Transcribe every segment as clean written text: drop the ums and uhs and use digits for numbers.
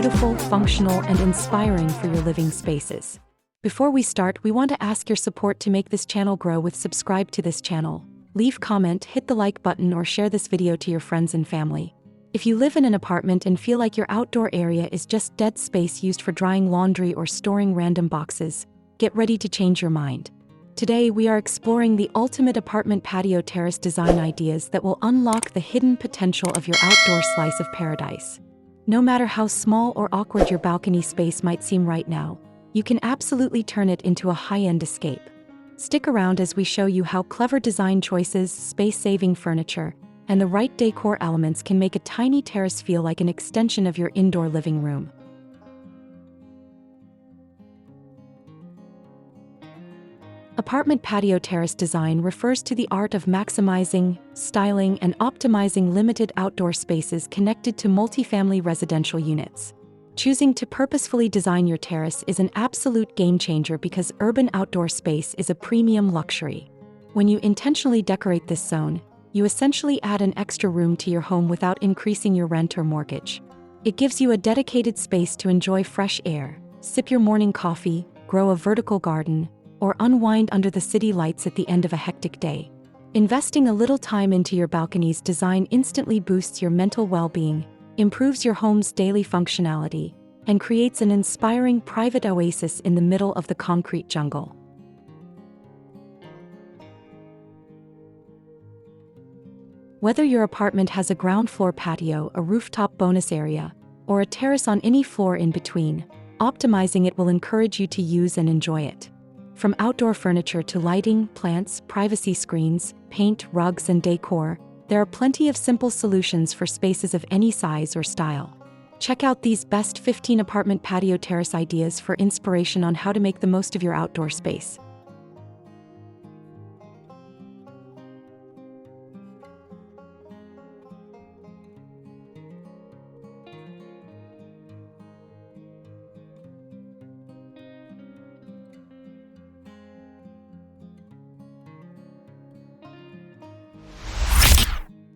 beautiful, functional, and inspiring for your living spaces. Before we start, we want to ask your support to make this channel grow with subscribe to this channel. Leave comment, hit the like button, or share this video to your friends and family. If you live in an apartment and feel like your outdoor area is just dead space used for drying laundry or storing random boxes, get ready to change your mind. Today we are exploring the ultimate apartment patio terrace design ideas that will unlock the hidden potential of your outdoor slice of paradise. No matter how small or awkward your balcony space might seem right now, you can absolutely turn it into a high-end escape. Stick around as we show you how clever design choices, space-saving furniture, and the right decor elements can make a tiny terrace feel like an extension of your indoor living room. Apartment patio terrace design refers to the art of maximizing, styling, and optimizing limited outdoor spaces connected to multifamily residential units. Choosing to purposefully design your terrace is an absolute game-changer because urban outdoor space is a premium luxury. When you intentionally decorate this zone, you essentially add an extra room to your home without increasing your rent or mortgage. It gives you a dedicated space to enjoy fresh air, sip your morning coffee, grow a vertical garden, or unwind under the city lights at the end of a hectic day. Investing a little time into your balcony's design instantly boosts your mental well-being, improves your home's daily functionality, and creates an inspiring private oasis in the middle of the concrete jungle. Whether your apartment has a ground floor patio, a rooftop bonus area, or a terrace on any floor in between, optimizing it will encourage you to use and enjoy it. From outdoor furniture to lighting, plants, privacy screens, paint, rugs, and decor, there are plenty of simple solutions for spaces of any size or style. Check out these best 15 apartment patio terrace ideas for inspiration on how to make the most of your outdoor space.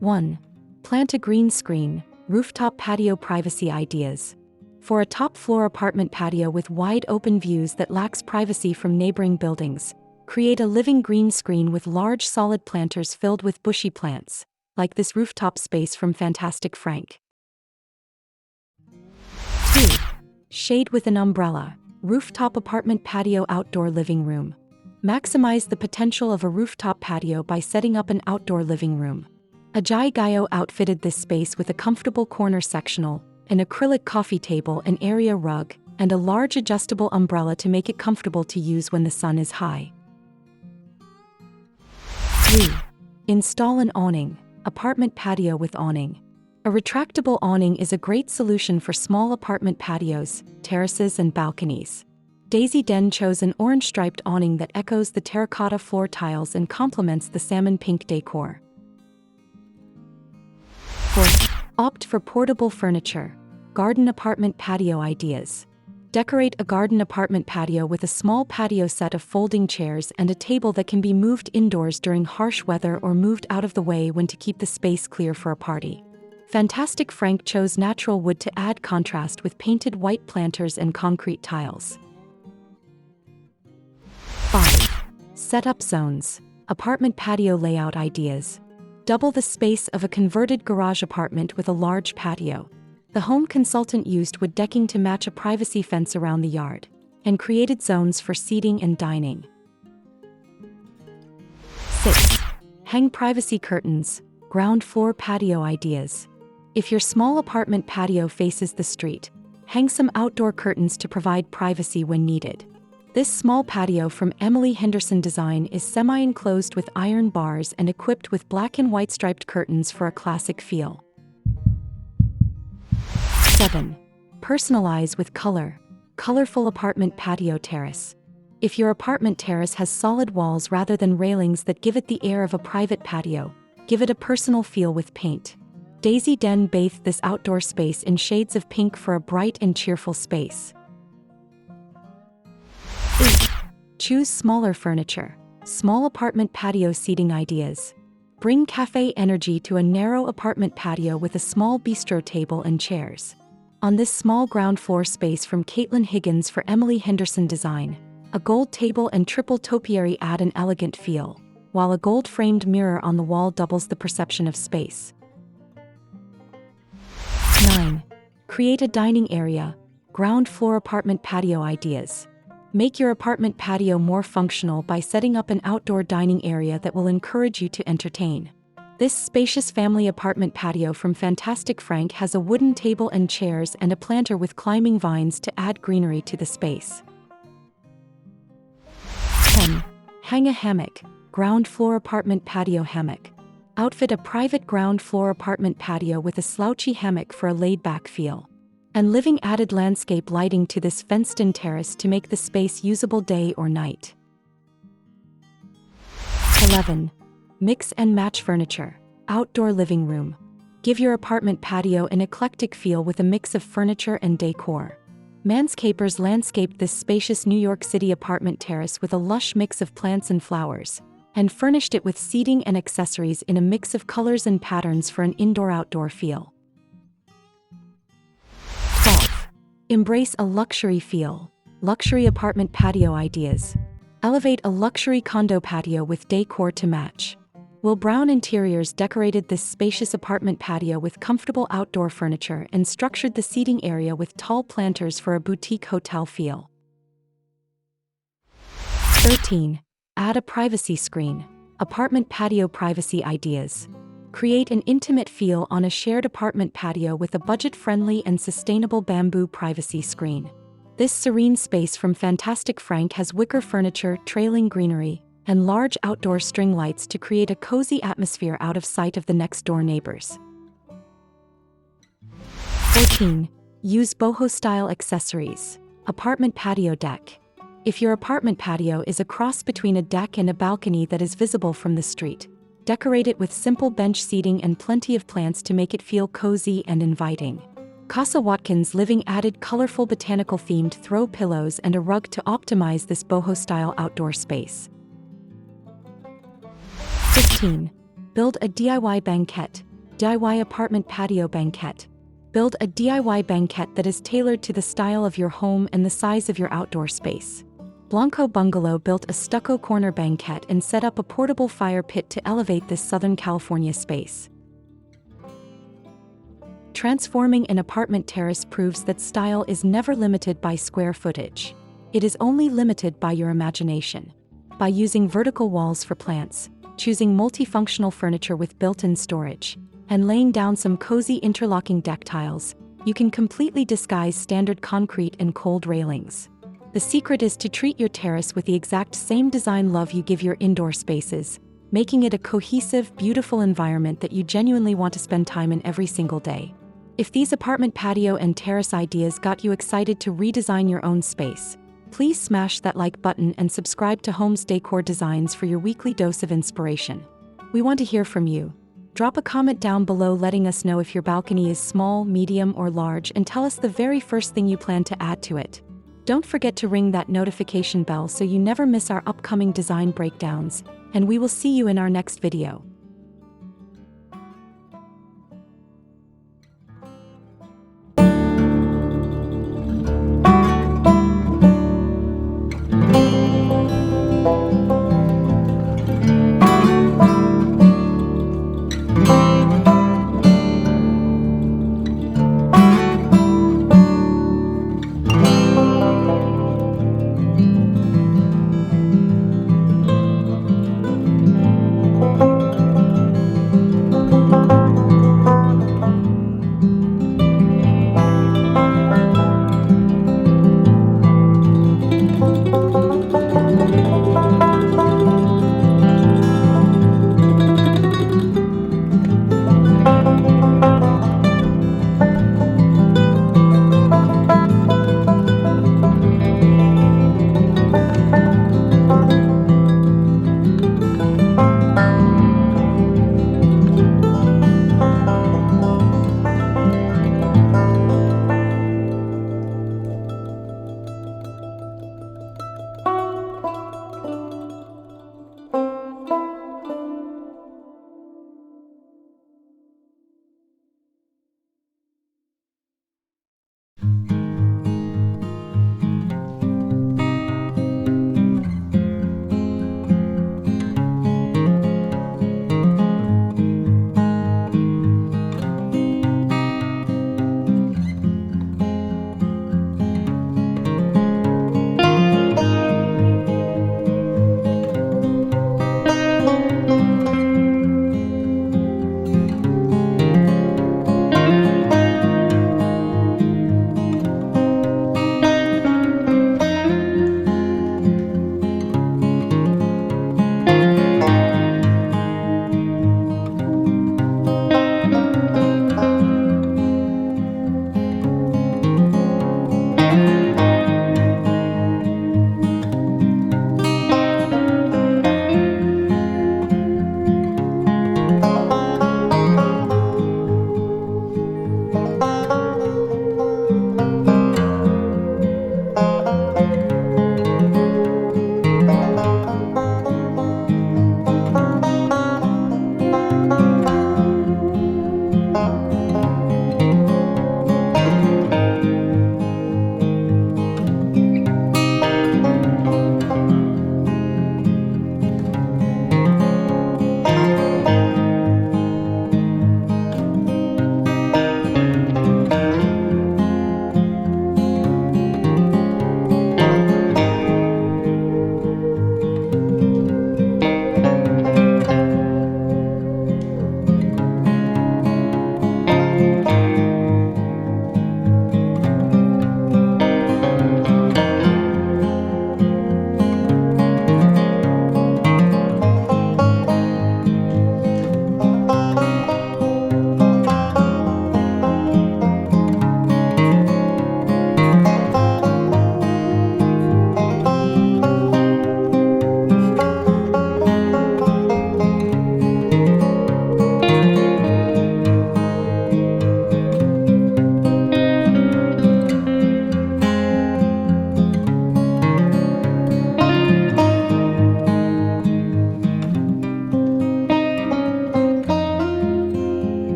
One. Plant a green screen, rooftop patio privacy ideas. For a top-floor apartment patio with wide open views that lacks privacy from neighboring buildings, create a living green screen with large solid planters filled with bushy plants, like this rooftop space from Fantastic Frank. 2. Shade with an umbrella, rooftop apartment patio outdoor living room. Maximize the potential of a rooftop patio by setting up an outdoor living room. Ajay outfitted this space with a comfortable corner sectional, an acrylic coffee table, an area rug, and a large adjustable umbrella to make it comfortable to use when the sun is high. 3. Install an awning, apartment patio with awning. A retractable awning is a great solution for small apartment patios, terraces, and balconies. Daisy Den chose an orange-striped awning that echoes the terracotta floor tiles and complements the salmon pink decor. 4. Opt for portable furniture, garden apartment patio ideas. Decorate a garden apartment patio with a small patio set of folding chairs and a table that can be moved indoors during harsh weather or moved out of the way when to keep the space clear for a party. Fantastic Frank chose natural wood to add contrast with painted white planters and concrete tiles. 5. Setup zones, apartment patio layout ideas. Double the space of a converted garage apartment with a large patio. The home consultant used wood decking to match a privacy fence around the yard, and created zones for seating and dining. 6. Hang privacy curtains, ground floor patio ideas. If your small apartment patio faces the street, hang some outdoor curtains to provide privacy when needed. This small patio from Emily Henderson Design is semi-enclosed with iron bars and equipped with black and white striped curtains for a classic feel. 7. Personalize with color, colorful apartment patio terrace. If your apartment terrace has solid walls rather than railings that give it the air of a private patio, give it a personal feel with paint. Daisy Den bathed this outdoor space in shades of pink for a bright and cheerful space. 8. Choose smaller furniture, small apartment patio seating ideas. Bring cafe energy to a narrow apartment patio with a small bistro table and chairs. On this small ground floor space from Caitlin Higgins for Emily Henderson Design, a gold table and triple topiary add an elegant feel, while a gold-framed mirror on the wall doubles the perception of space. 9. Create a dining area. Ground floor apartment patio ideas. Make your apartment patio more functional by setting up an outdoor dining area that will encourage you to entertain. This spacious family apartment patio from Fantastic Frank has a wooden table and chairs and a planter with climbing vines to add greenery to the space. 10. Hang a hammock. Ground floor apartment patio hammock. Outfit a private ground floor apartment patio with a slouchy hammock for a laid-back feel. And living added landscape lighting to this fenced-in terrace to make the space usable day or night. 11. Mix and match furniture. Outdoor living room. Give your apartment patio an eclectic feel with a mix of furniture and decor. Manscapers landscaped this spacious New York City apartment terrace with a lush mix of plants and flowers, and furnished it with seating and accessories in a mix of colors and patterns for an indoor-outdoor feel. 12. Embrace a luxury feel. Luxury apartment patio ideas. Elevate a luxury condo patio with decor to match. Will Brown Interiors decorated this spacious apartment patio with comfortable outdoor furniture and structured the seating area with tall planters for a boutique hotel feel. 13. Add a privacy screen. Apartment patio privacy ideas. Create an intimate feel on a shared apartment patio with a budget-friendly and sustainable bamboo privacy screen. This serene space from Fantastic Frank has wicker furniture, trailing greenery, and large outdoor string lights to create a cozy atmosphere out of sight of the next-door neighbors. 14. Use boho-style accessories. Apartment patio deck. If your apartment patio is a cross between a deck and a balcony that is visible from the street, decorate it with simple bench seating and plenty of plants to make it feel cozy and inviting. Casa Watkins Living added colorful botanical-themed throw pillows and a rug to optimize this boho-style outdoor space. 15. Build a DIY banquette. DIY apartment patio banquette. Build a DIY banquette that is tailored to the style of your home and the size of your outdoor space. Blanco Bungalow built a stucco corner banquette and set up a portable fire pit to elevate this Southern California space. Transforming an apartment terrace proves that style is never limited by square footage. It is only limited by your imagination. By using vertical walls for plants, choosing multifunctional furniture with built-in storage, and laying down some cozy interlocking deck tiles, you can completely disguise standard concrete and cold railings. The secret is to treat your terrace with the exact same design love you give your indoor spaces, making it a cohesive, beautiful environment that you genuinely want to spend time in every single day. If these apartment patio and terrace ideas got you excited to redesign your own space, please smash that like button and subscribe to Homes Decor Designs for your weekly dose of inspiration. We want to hear from you. Drop a comment down below letting us know if your balcony is small, medium, or large, and tell us the very first thing you plan to add to it. Don't forget to ring that notification bell so you never miss our upcoming design breakdowns, and we will see you in our next video.